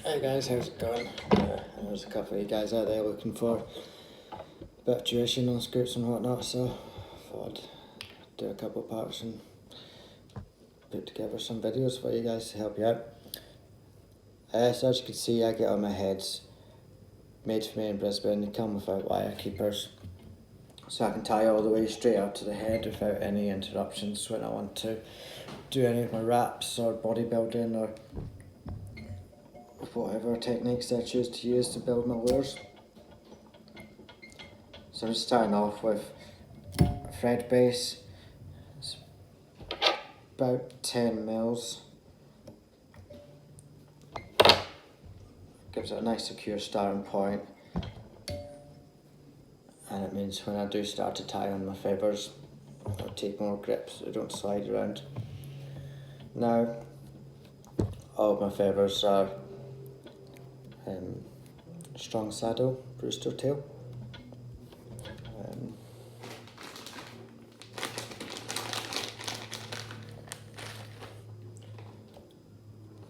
Hey guys, how's it going? There's a couple of you guys out there looking for a bit of tuition on scoots and whatnot, so I thought I'd do a couple of parts and put together some videos for you guys to help you out. So as you can see, I get on my heads made for me in Brisbane. They come without wire keepers, so I can tie all the way straight up to the head without any interruptions when I want to do any of my wraps or bodybuilding or whatever techniques I choose to use to build my lures. So I'm just starting off with a thread base. It's about 10 mils. Gives it a nice secure starting point, and it means when I do start to tie on my feathers, I'll take more grip so they don't slide around. Now, all of my feathers are strong saddle, rooster tail.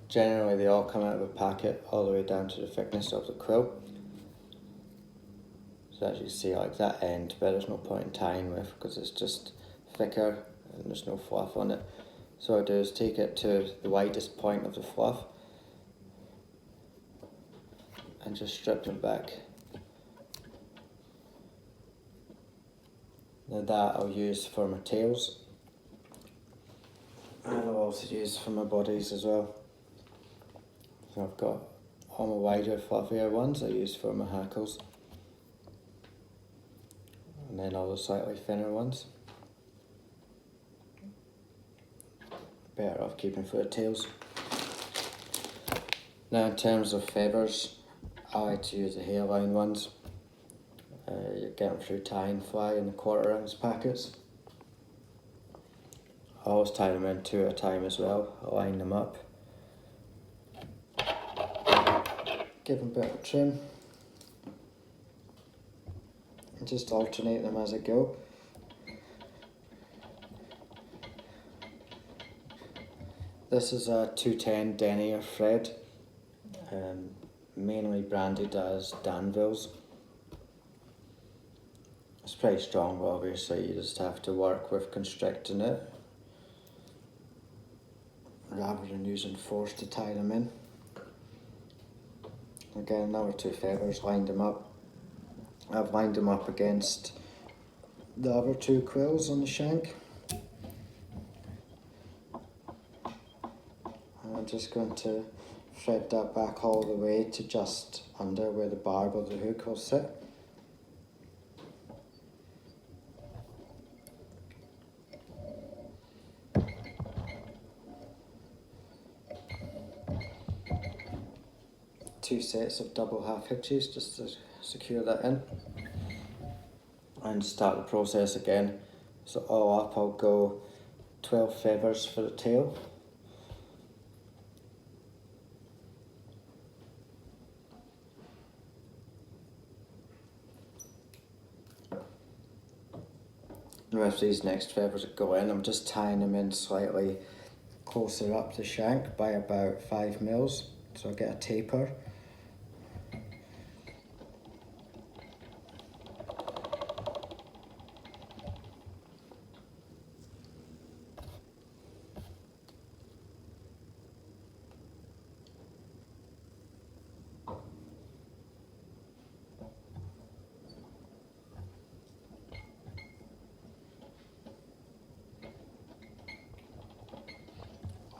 Generally they all come out of a packet all the way down to the thickness of the quill. So as you see, like that end, but there's no point in tying with because it's just thicker and there's no fluff on it. So what I do is take it to the widest point of the fluff and just strip them back. Now that I'll use for my tails, and I'll also use for my bodies as well. So I've got all my wider, fluffier ones I use for my hackles, and then all the slightly thinner ones, better off keeping for the tails. Now in terms of feathers, I like to use the hairline ones. You get them through Tie and Fly in the 1/4 ounce packets. I always tie them in 2 at a time as well. I line them up, give them a bit of trim, and just alternate them as I go. This is a 210 denier thread, mainly branded as Danville's. It's pretty strong, but obviously you just have to work with constricting it rather than using force to tie them in. Again, another 2 feathers, lined them up. I've lined them up against the other 2 quills on the shank. And I'm just going to thread that back all the way to just under where the barb of the hook will sit. Two sets of double half hitches just to secure that in, and start the process again. So all up I'll go 12 feathers for the tail, and with these next feathers that go in, I'm just tying them in slightly closer up the shank by about 5 mils, so I get a taper.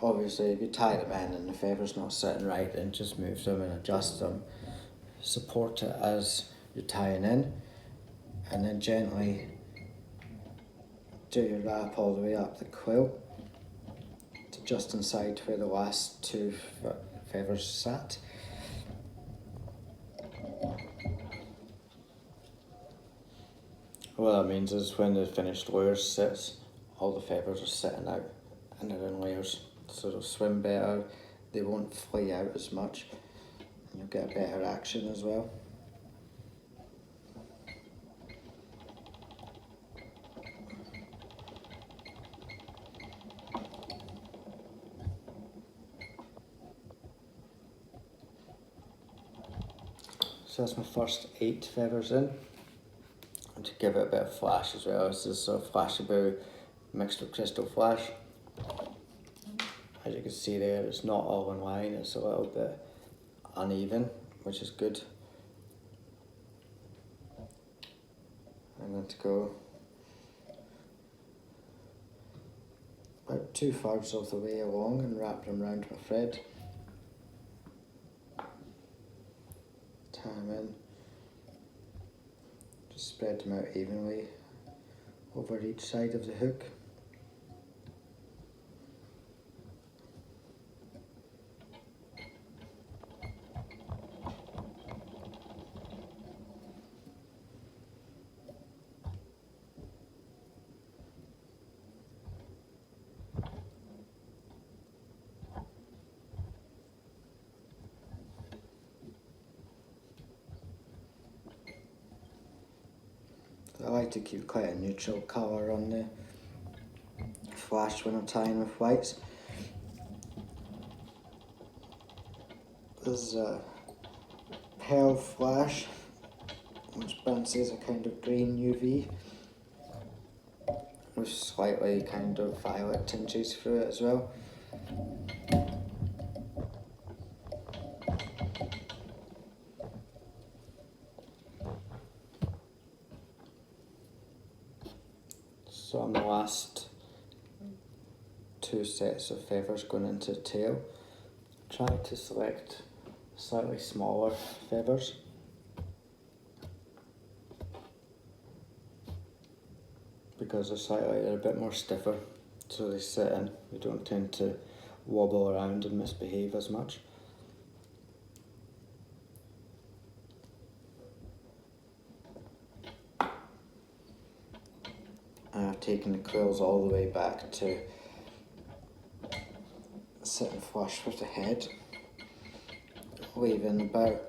Obviously, if you tie them in and the feather's not sitting right, then just move them and adjust them. Support it as you're tying in, and then gently do your wrap all the way up the quill to just inside where the last 2 feathers sat. What that means is when the finished layer sits, all the feathers are sitting out and they're in layers, so they'll swim better, they won't fly out as much, and you'll get a better action as well. So that's my first 8 feathers in. And to give it a bit of flash as well, this is sort of flashy blue mixed with crystal flash. As you can see there, it's not all in line, it's a little bit uneven, which is good. I'm going to go about 2/3 of the way along and wrap them around my thread. Tie them in. Just spread them out evenly over each side of the hook. I like to keep quite a neutral colour on the flash when I'm tying with whites. This is a pearl flash, which bounces a kind of green UV with slightly kind of violet tinges through it as well. So on the last 2 sets of feathers going into the tail, try to select slightly smaller feathers. Because they're a bit more stiffer, so they sit in. They don't tend to wobble around and misbehave as much. I've taken the quills all the way back to sitting flush with the head, leaving about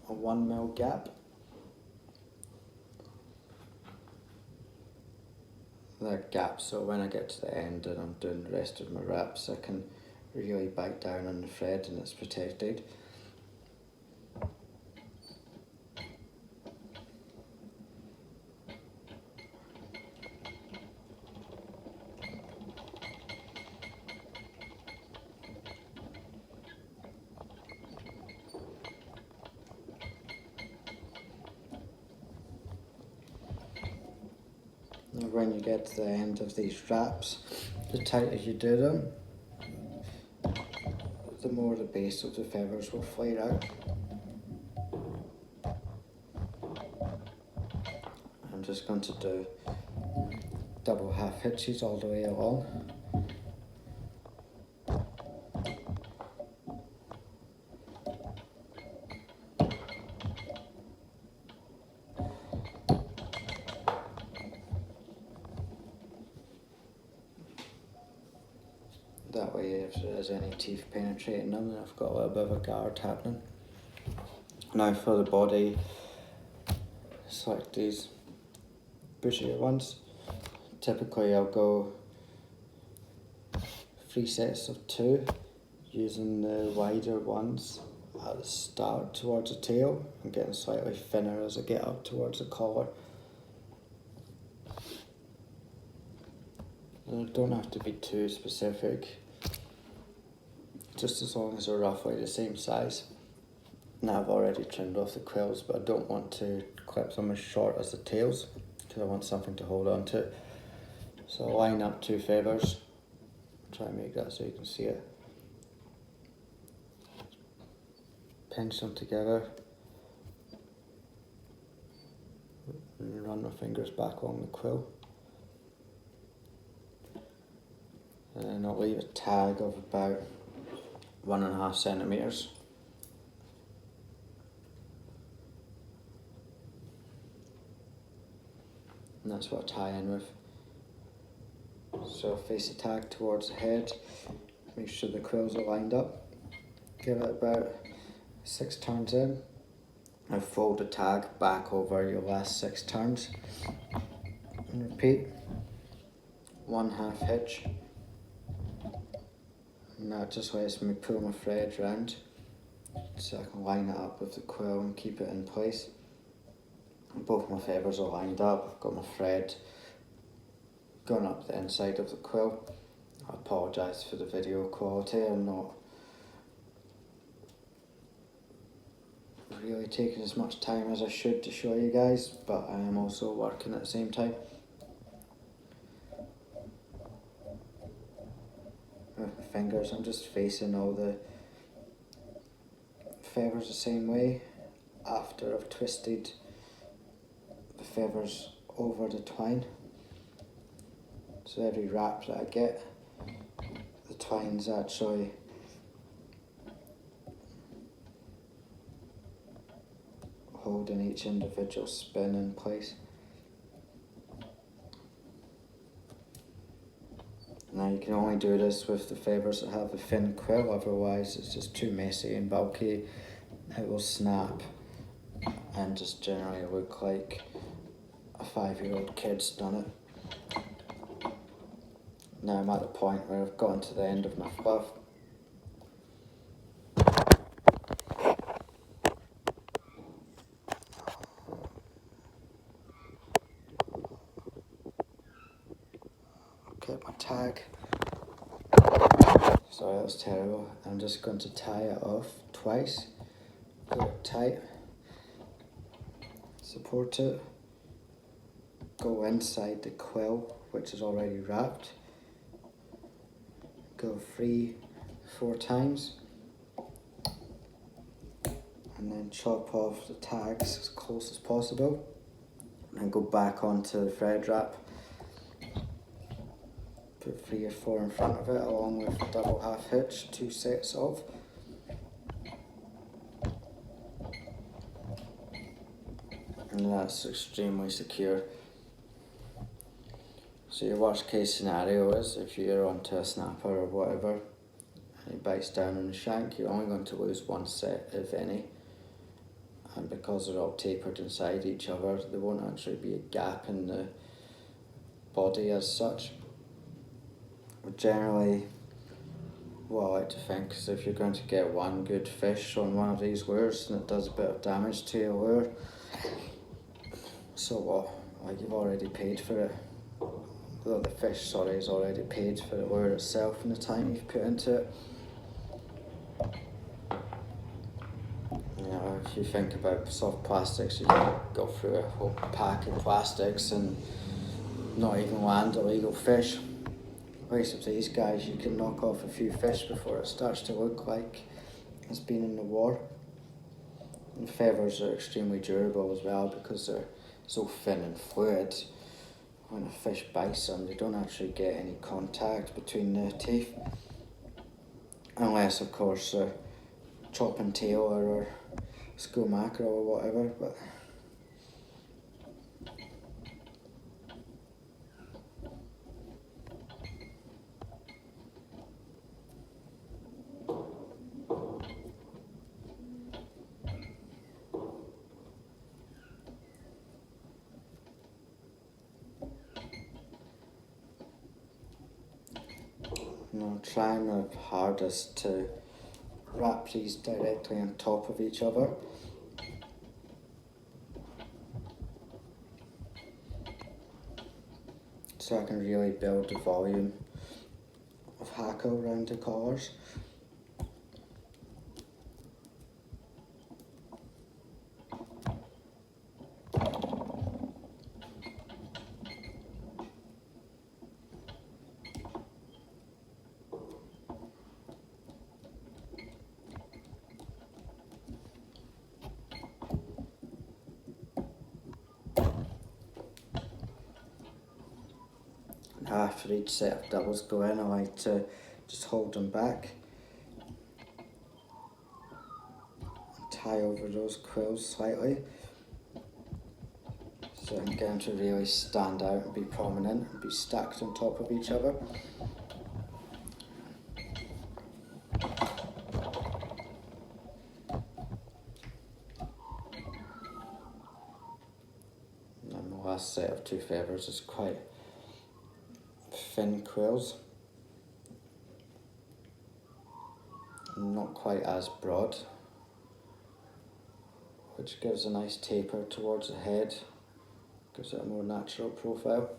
a 1mm gap. That gap, so when I get to the end and I'm doing the rest of my wraps, I can really bite down on the thread and it's protected. And when you get to the end of these wraps, the tighter you do them, the more the base of the feathers will flare out. I'm just going to do double half hitches all the way along. That way, if there is any teeth penetrating them, then I've got a little bit of a guard happening. Now for the body, select these bushier ones. Typically I'll go 3 sets of 2, using the wider ones at the start towards the tail and getting slightly thinner as I get up towards the collar. They don't have to be too specific, just as long as they're roughly the same size. Now I've already trimmed off the quills, but I don't want to clip them as short as the tails because I want something to hold on to. So I'll line up 2 feathers, try and make that so you can see it. Pinch them together and run my fingers back along the quill. And then I'll leave a tag of about 1.5 centimeters. And that's what I tie in with. So I'll face the tag towards the head, make sure the quills are lined up, give it about 6 turns in, and fold the tag back over your last 6 turns, and repeat. 1 half hitch, and that just lets me pull my thread round so I can line it up with the quill and keep it in place. Both my feathers are lined up. I've got my thread going up the inside of the quill. I apologise for the video quality. I'm not really taking as much time as I should to show you guys, but I am also working at the same time. With my fingers, I'm just facing all the feathers the same way after I've twisted the feathers over the twine. So every wrap that I get, the twine's actually holding each individual spin in place. Now you can only do this with the feathers that have a thin quill, otherwise it's just too messy and bulky. It will snap and just generally look like a 5-year-old kid's done it. Now I'm at the point where I've gotten to the end of my fluff. Get my tag. Sorry, that was terrible. I'm just going to tie it off twice. Get it tight. Support it. Go inside the quill, which is already wrapped. Go 3-4 times. And then chop off the tags as close as possible. And go back onto the thread wrap. Put 3 or 4 in front of it, along with a double half hitch, 2 sets of. And that's extremely secure. So your worst case scenario is if you're onto a snapper or whatever and he bites down on the shank, you're only going to lose 1 set, if any. And because they're all tapered inside each other, there won't actually be a gap in the body as such. But generally, what I like to think is if you're going to get one good fish on one of these lures and it does a bit of damage to your lure, so what? Like, you've already paid for it. Well, the fish, sorry, is already paid for the lure itself and the time you've put into it. You know, if you think about soft plastics, you can go through a whole pack of plastics and not even land illegal fish. Whereas with these guys, you can knock off a few fish before it starts to look like it's been in the war. And feathers are extremely durable as well because they're so thin and fluid. When a fish bites them, they don't actually get any contact between the teeth. Unless, of course, they're chopping tail or school mackerel or whatever. But I'm trying my hardest to wrap these directly on top of each other. So I can really build the volume of hackle around the collars. After each set of doubles go in, I like to just hold them back and tie over those quills slightly so I can get them to really stand out and be prominent and be stacked on top of each other. And then the last set of 2 feathers is quite thin quills, not quite as broad which gives a nice taper towards the head, gives it a more natural profile.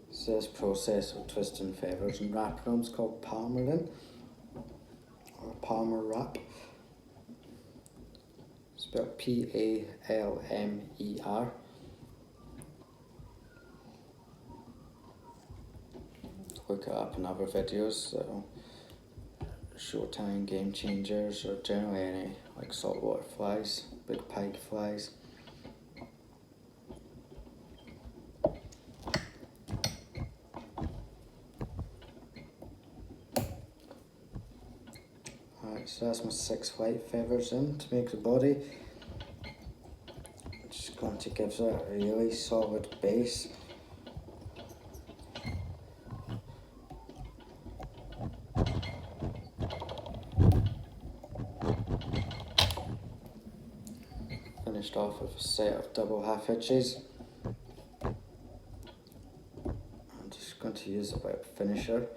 So this process of twisting feathers and wrapping them is called palmering, or palmer wrap. Spelled Palmer. Look it up in other videos that'll show tying game changers, or generally any like saltwater flies, big pike flies. Alright, so that's my 6 white feathers in to make the body. Just going to give it a really solid base. Finished off with a set of double half hitches. I'm just going to use a white finisher.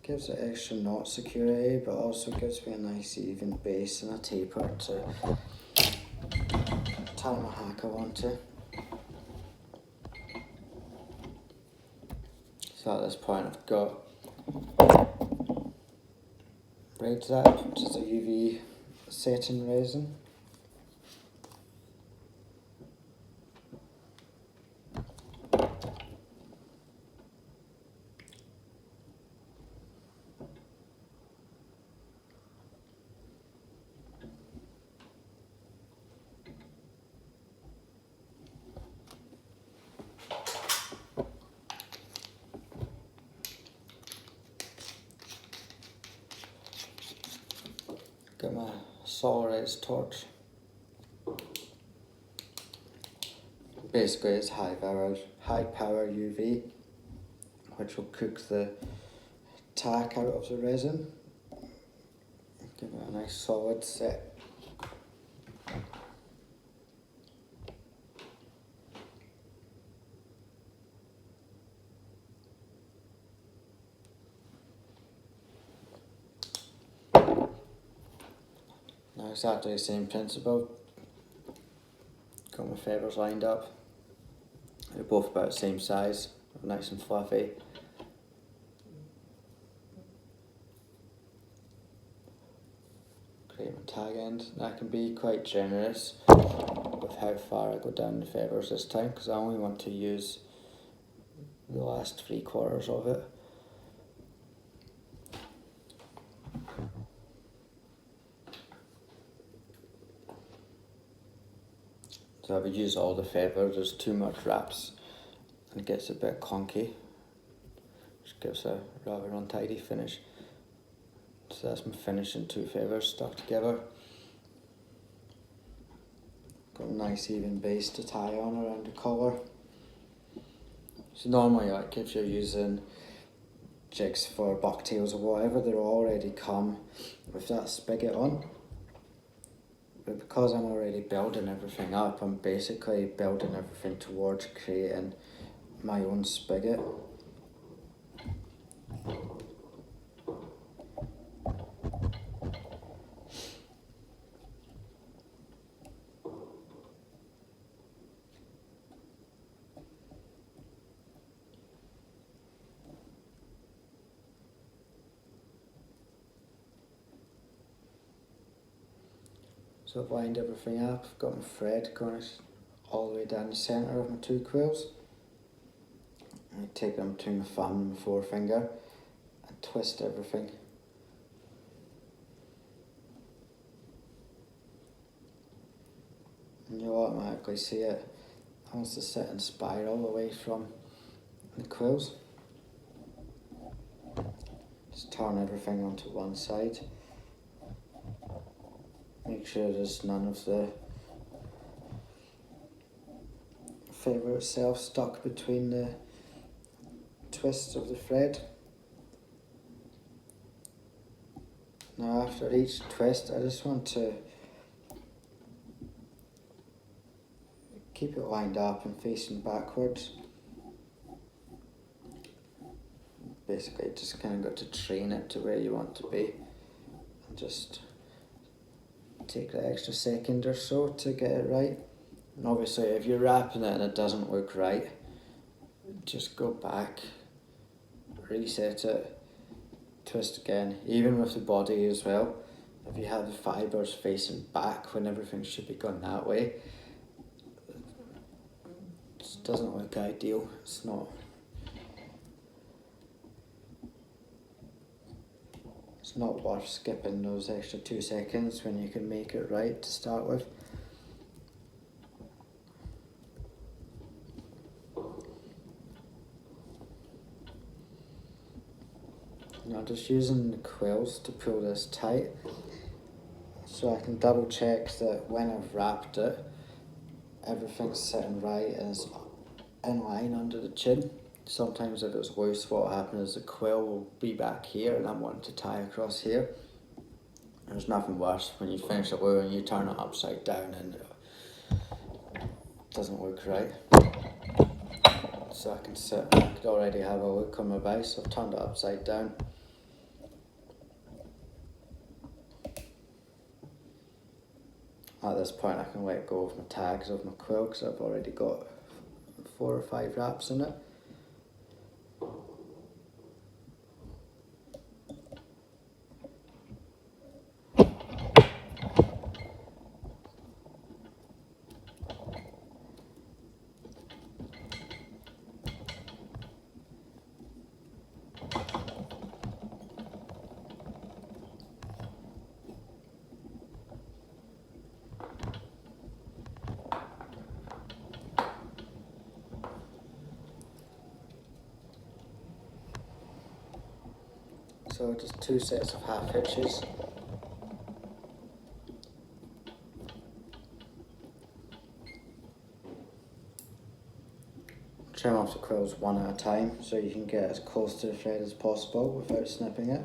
Gives it extra knot security, but also gives me a nice even base and a taper to tie my hackle onto. So at this point I've got Red Zap, which is a UV setting resin. Got my Solaris torch. Basically it's high power UV, which will cook the tack out of the resin. Give it a nice solid set. Now exactly the same principle. Got my feathers lined up. They're both about the same size, nice and fluffy. Create my tag end. I can be quite generous with how far I go down the feathers this time, because I only want to use the last 3/4 of it. So if I use all the feathers, there's too much wraps and it gets a bit clunky, which gives a rather untidy finish. So that's my finishing 2 feathers stuck together. Got a nice even base to tie on around the collar. So normally, like if you're using jigs for bucktails or whatever, they'll already come with that spigot on. But because I'm already building everything up, I'm basically building everything towards creating my own spigot. So I've lined everything up, I've got my thread going all the way down the centre of my 2 quills. I take them between my thumb and my forefinger and twist everything. And you'll automatically see it wants to sit and spiral away from the quills. Just turn everything onto one side. Make sure there's none of the fibre itself stuck between the twists of the thread. Now after each twist I just want to keep it lined up and facing backwards. Basically just kind of got to train it to where you want to be and just take the extra second or so to get it right. And obviously if you're wrapping it and it doesn't look right, just go back, reset it, twist again, even with the body as well. If you have the fibres facing back when everything should be going that way, it doesn't look ideal. It's not worth skipping those extra 2 seconds when you can make it right to start with. Now just using the quills to pull this tight so I can double check that when I've wrapped it, everything's sitting right and it's in line under the chin. Sometimes if it's loose, what will happen is the quill will be back here and I'm wanting to tie across here. There's nothing worse when you finish a wool and you turn it upside down and it doesn't look right. So I could already have a look on my base, so I've turned it upside down. At this point I can let go of my tags of my quill because I've already got 4 or 5 wraps in it. So just 2 sets of half hitches. Trim off the quills one at a time so you can get as close to the thread as possible without snipping it.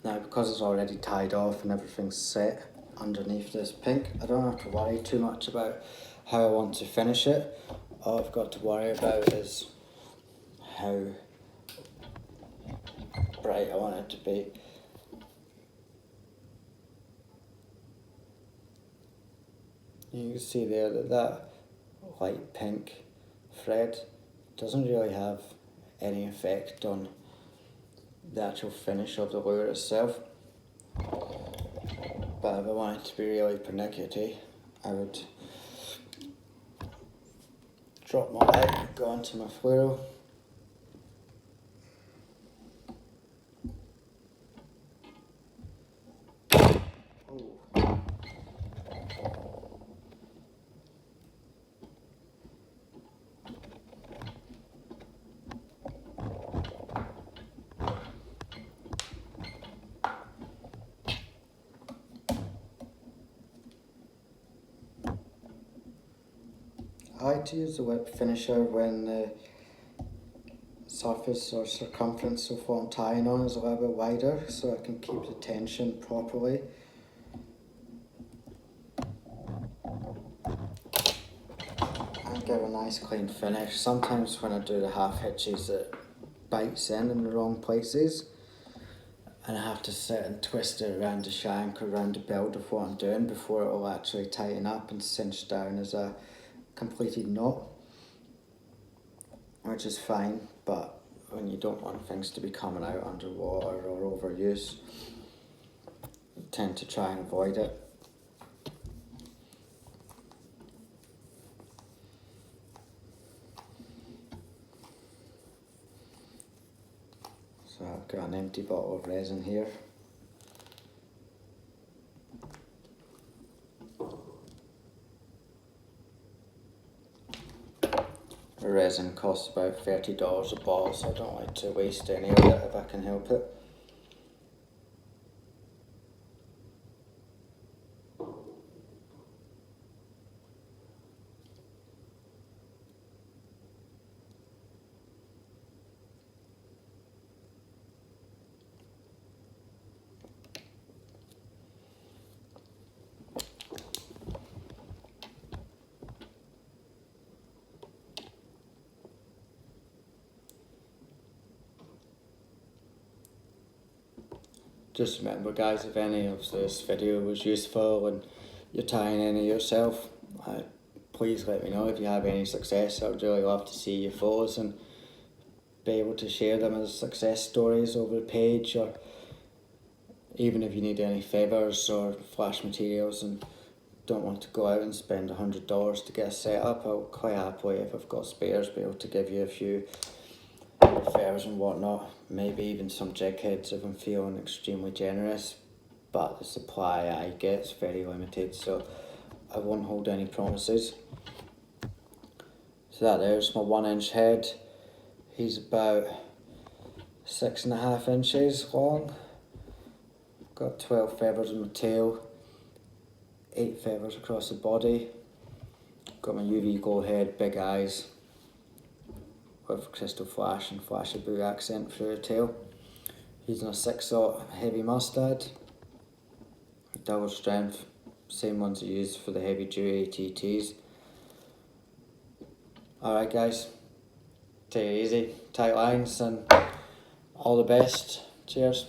Now because it's already tied off and everything's set underneath this pink, I don't have to worry too much about how I want to finish it. All I've got to worry about is how bright I want it to be. You can see there that light pink thread doesn't really have any effect on the actual finish of the lure itself. But if I wanted to be really pernickety, I would drop my leg, go onto my fluoro, like to use the whip finisher when the surface or circumference of what I'm tying on is a little bit wider, so I can keep the tension properly. And give a nice clean finish. Sometimes when I do the half hitches it bites in the wrong places, and I have to sit and twist it around the shank or around the build of what I'm doing before it will actually tighten up and cinch down as a completed knot, which is fine, but when you don't want things to be coming out underwater or overuse, I tend to try and avoid it. So I've got an empty bottle of resin here. The resin costs about $30 a bottle, so I don't like to waste any of it if I can help it. Just remember guys, if any of this video was useful and you're tying any yourself, please let me know if you have any success. I would really love to see your photos and be able to share them as success stories over the page, or even if you need any favours or flash materials and don't want to go out and spend $100 to get a set up, I'll quite happily, if I've got spares, be able to give you a few fairs and whatnot, maybe even some jig heads if I'm feeling extremely generous, but the supply I get is very limited, so I won't hold any promises. So there's my 1-inch head. He's about 6.5 inches long. Got 12 feathers in my tail, 8 feathers across the body. Got my UV glow head, big eyes, with crystal flash and flashy blue accent through the tail. Using a 6/0 heavy mustad, double strength, same ones I use for the heavy duty ATTs. Alright guys, take it easy, tight lines, and all the best. Cheers.